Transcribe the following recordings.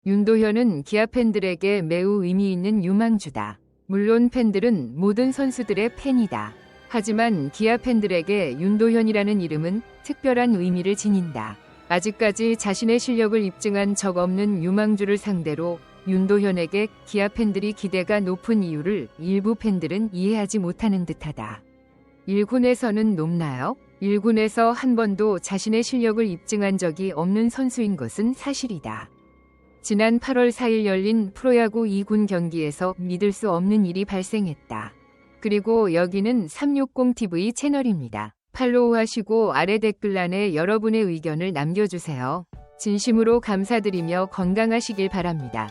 윤도현은 기아 팬들에게 매우 의미 있는 유망주다. 물론 팬들은 모든 선수들의 팬이다. 하지만 기아 팬들에게 윤도현이라는 이름은 특별한 의미를 지닌다. 아직까지 자신의 실력을 입증한 적 없는 유망주를 상대로 윤도현에게 기아 팬들이 기대가 높은 이유를 일부 팬들은 이해하지 못하는 듯하다. 1군에서는 높나요? 1군에서 한 번도 자신의 실력을 입증한 적이 없는 선수인 것은 사실이다. 지난 8월 4일 열린 프로야구 2군 경기에서 믿을 수 없는 일이 발생했다. 그리고 여기는 360TV 채널입니다. 팔로우하시고 아래 댓글란에 여러분의 의견을 남겨주세요. 진심으로 감사드리며 건강하시길 바랍니다.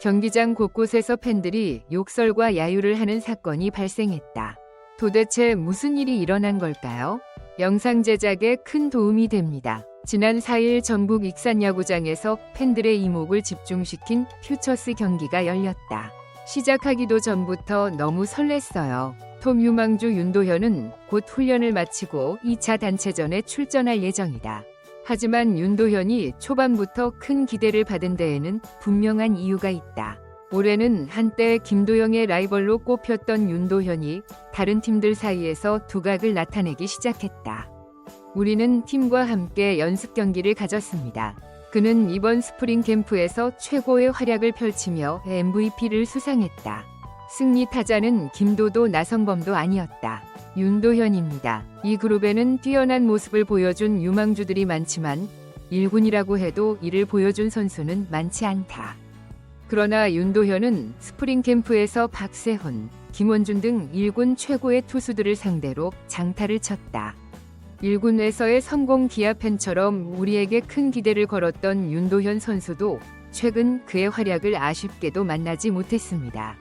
경기장 곳곳에서 팬들이 욕설과 야유를 하는 사건이 발생했다. 도대체 무슨 일이 일어난 걸까요? 영상 제작에 큰 도움이 됩니다. 지난 4일 전북 익산야구장에서 팬들의 이목을 집중시킨 퓨처스 경기가 열렸다. 시작하기도 전부터 너무 설렜어요. 톱 유망주 윤도현은 곧 훈련을 마치고 2차 단체전에 출전할 예정이다. 하지만 윤도현이 초반부터 큰 기대를 받은 데에는 분명한 이유가 있다. 올해는 한때 김도영의 라이벌로 꼽혔던 윤도현이 다른 팀들 사이에서 두각을 나타내기 시작했다. 우리는 팀과 함께 연습 경기를 가졌습니다. 그는 이번 스프링 캠프에서 최고의 활약을 펼치며 MVP를 수상했다. 승리 타자는 김도도 나성범도 아니었다. 윤도현입니다. 이 그룹에는 뛰어난 모습을 보여준 유망주들이 많지만 1군이라고 해도 이를 보여준 선수는 많지 않다. 그러나 윤도현은 스프링 캠프에서 박세훈, 김원준 등 1군 최고의 투수들을 상대로 장타를 쳤다. 1군에서의 성공 기아 팬처럼 우리에게 큰 기대를 걸었던 윤도현 선수도 최근 그의 활약을 아쉽게도 만나지 못했습니다.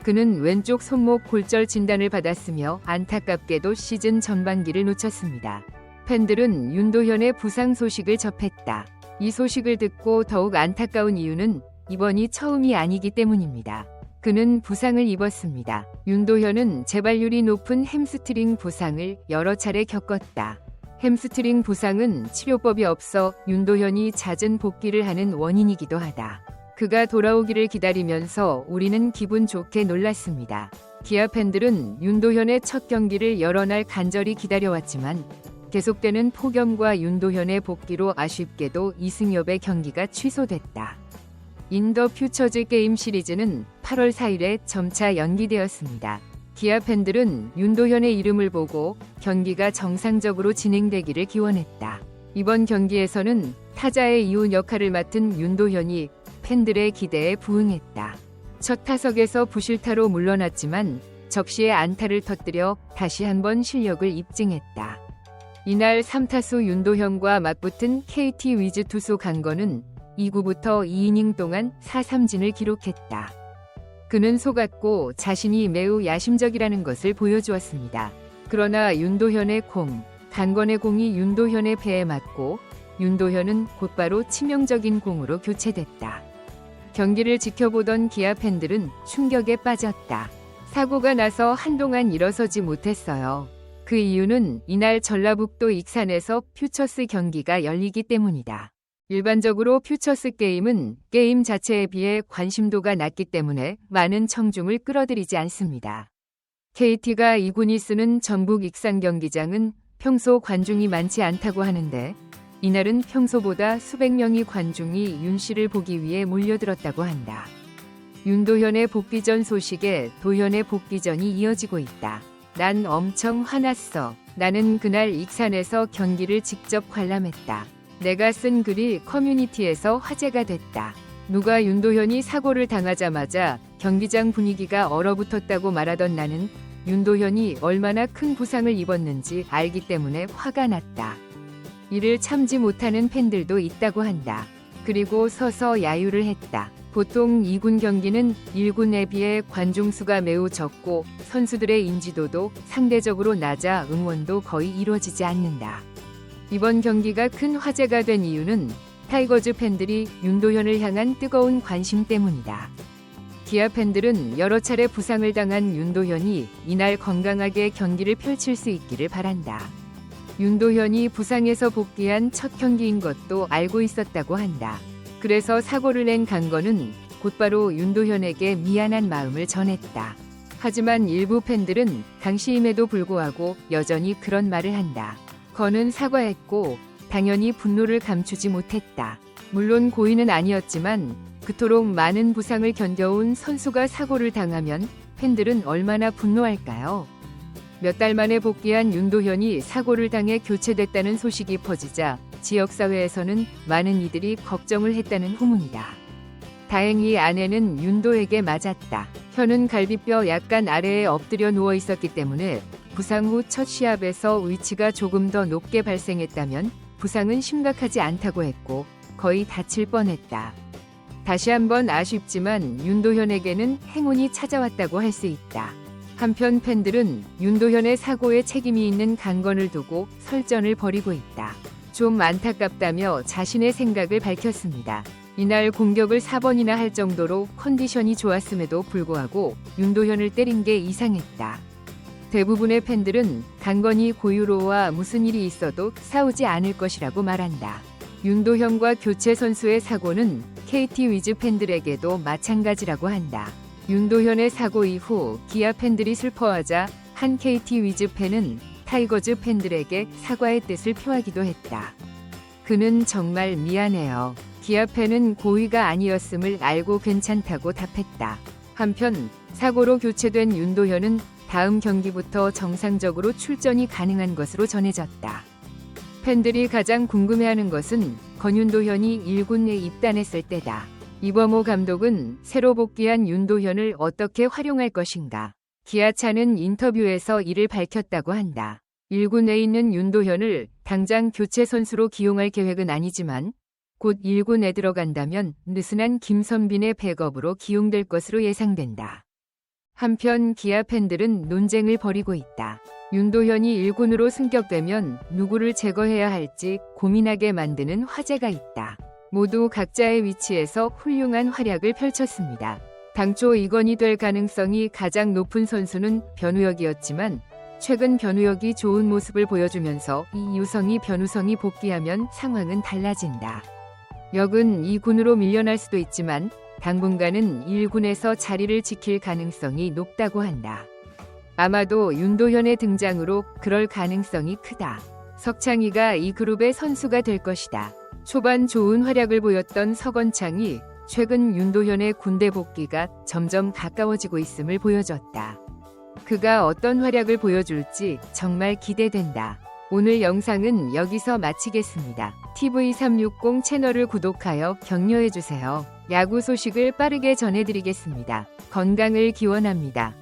그는 왼쪽 손목 골절 진단을 받았으며 안타깝게도 시즌 전반기를 놓쳤습니다. 팬들은 윤도현의 부상 소식을 접했다. 이 소식을 듣고 더욱 안타까운 이유는 이번이 처음이 아니기 때문입니다. 그는 부상을 입었습니다. 윤도현은 재발률이 높은 햄스트링 부상을 여러 차례 겪었다. 햄스트링 부상은 치료법이 없어 윤도현이 잦은 복귀를 하는 원인이기도 하다. 그가 돌아오기를 기다리면서 우리는 기분 좋게 놀랐습니다. 기아 팬들은 윤도현의 첫 경기를 여러 날 간절히 기다려왔지만 계속되는 폭염과 윤도현의 복귀로 아쉽게도 이승엽의 경기가 취소됐다. 인더 퓨처즈 게임 시리즈는 8월 4일에 점차 연기되었습니다. 기아 팬들은 윤도현의 이름을 보고 경기가 정상적으로 진행되기를 기원했다. 이번 경기에서는 타자의 이훈 역할을 맡은 윤도현이 팬들의 기대에 부응했다. 첫 타석에서 부실타로 물러났지만 적시에 안타를 터뜨려 다시 한번 실력을 입증했다. 이날 3타수 윤도현과 맞붙은 KT 위즈 투수 강건은 2구부터 2이닝 동안 4삼진을 기록했다. 그는 속았고 자신이 매우 야심적이라는 것을 보여주었습니다. 그러나 윤도현의 공, 강건의 공이 윤도현의 배에 맞고 윤도현은 곧바로 치명적인 공으로 교체됐다. 경기를 지켜보던 기아 팬들은 충격에 빠졌다. 사고가 나서 한동안 일어서지 못했어요. 그 이유는 이날 전라북도 익산에서 퓨처스 경기가 열리기 때문이다. 일반적으로 퓨처스 게임은 게임 자체에 비해 관심도가 낮기 때문에 많은 청중을 끌어들이지 않습니다. KT가 2군이 쓰는 전북 익산 경기장은 평소 관중이 많지 않다고 하는데 이날은 평소보다 수백 명의 관중이 윤 씨를 보기 위해 몰려들었다고 한다. 윤도현의 복귀전 소식에 도현의 복귀전이 이어지고 있다. 난 엄청 화났어. 나는 그날 익산에서 경기를 직접 관람했다. 내가 쓴 글이 커뮤니티에서 화제가 됐다. 누가 윤도현이 사고를 당하자마자 경기장 분위기가 얼어붙었다고 말하던 나는 윤도현이 얼마나 큰 부상을 입었는지 알기 때문에 화가 났다. 이를 참지 못하는 팬들도 있다고 한다. 그리고 서서 야유를 했다. 보통 2군 경기는 1군에 비해 관중 수가 매우 적고 선수들의 인지도도 상대적으로 낮아 응원도 거의 이루어지지 않는다. 이번 경기가 큰 화제가 된 이유는 타이거즈 팬들이 윤도현을 향한 뜨거운 관심 때문이다. 기아 팬들은 여러 차례 부상을 당한 윤도현이 이날 건강하게 경기를 펼칠 수 있기를 바란다. 윤도현이 부상에서 복귀한 첫 경기인 것도 알고 있었다고 한다. 그래서 사고를 낸 강건은 곧바로 윤도현에게 미안한 마음을 전했다. 하지만 일부 팬들은 당시임에도 불구하고 여전히 그런 말을 한다. 건은 사과했고 당연히 분노를 감추지 못했다. 물론 고의는 아니었지만 그토록 많은 부상을 견뎌온 선수가 사고를 당하면 팬들은 얼마나 분노할까요? 몇 달 만에 복귀한 윤도현이 사고를 당해 교체됐다는 소식이 퍼지자 지역사회에서는 많은 이들이 걱정을 했다는 후문이다. 다행히 아내는 윤도에게 맞았다. 현은 갈비뼈 약간 아래에 엎드려 누워 있었기 때문에 부상 후 첫 시합에서 위치가 조금 더 높게 발생했다면 부상은 심각하지 않다고 했고 거의 다칠 뻔했다. 다시 한번 아쉽지만 윤도현에게는 행운이 찾아왔다고 할 수 있다. 한편 팬들은 윤도현의 사고에 책임이 있는 강건을 두고 설전을 벌이고 있다. 좀 안타깝다며 자신의 생각을 밝혔습니다. 이날 공격을 4번이나 할 정도로 컨디션이 좋았음에도 불구하고 윤도현을 때린 게 이상했다. 대부분의 팬들은 강건이 고유로와 무슨 일이 있어도 싸우지 않을 것이라고 말한다. 윤도현과 교체 선수의 사고는 KT 위즈 팬들에게도 마찬가지라고 한다. 윤도현의 사고 이후 기아 팬들이 슬퍼하자 한 KT 위즈 팬은 타이거즈 팬들에게 사과의 뜻을 표하기도 했다. 그는 정말 미안해요. 기아 팬은 고의가 아니었음을 알고 괜찮다고 답했다. 한편 사고로 교체된 윤도현은 다음 경기부터 정상적으로 출전이 가능한 것으로 전해졌다. 팬들이 가장 궁금해하는 것은 건윤도현이 1군에 입단했을 때다. 이범호 감독은 새로 복귀한 윤도현을 어떻게 활용할 것인가. 기아차는 인터뷰에서 이를 밝혔다고 한다. 1군에 있는 윤도현을 당장 교체 선수로 기용할 계획은 아니지만 곧 1군에 들어간다면 느슨한 김선빈의 백업으로 기용될 것으로 예상된다. 한편 기아 팬들은 논쟁을 벌이고 있다. 윤도현이 1군으로 승격되면 누구를 제거해야 할지 고민하게 만드는 화제가 있다. 모두 각자의 위치에서 훌륭한 활약을 펼쳤습니다. 당초 이건이 될 가능성이 가장 높은 선수는 변우혁이었지만 최근 변우혁이 좋은 모습을 보여주면서 이유성이 변우성이 복귀하면 상황은 달라진다. 혁은 2군으로 밀려날 수도 있지만 당분간은 1군에서 자리를 지킬 가능성이 높다고 한다. 아마도 윤도현의 등장으로 그럴 가능성이 크다. 석창이가 이 그룹의 선수가 될 것이다. 초반 좋은 활약을 보였던 석원창이 최근 윤도현의 군대 복귀가 점점 가까워지고 있음을 보여줬다. 그가 어떤 활약을 보여줄지 정말 기대된다. 오늘 영상은 여기서 마치겠습니다. TV360 채널을 구독하여 격려해주세요. 야구 소식을 빠르게 전해드리겠습니다. 건강을 기원합니다.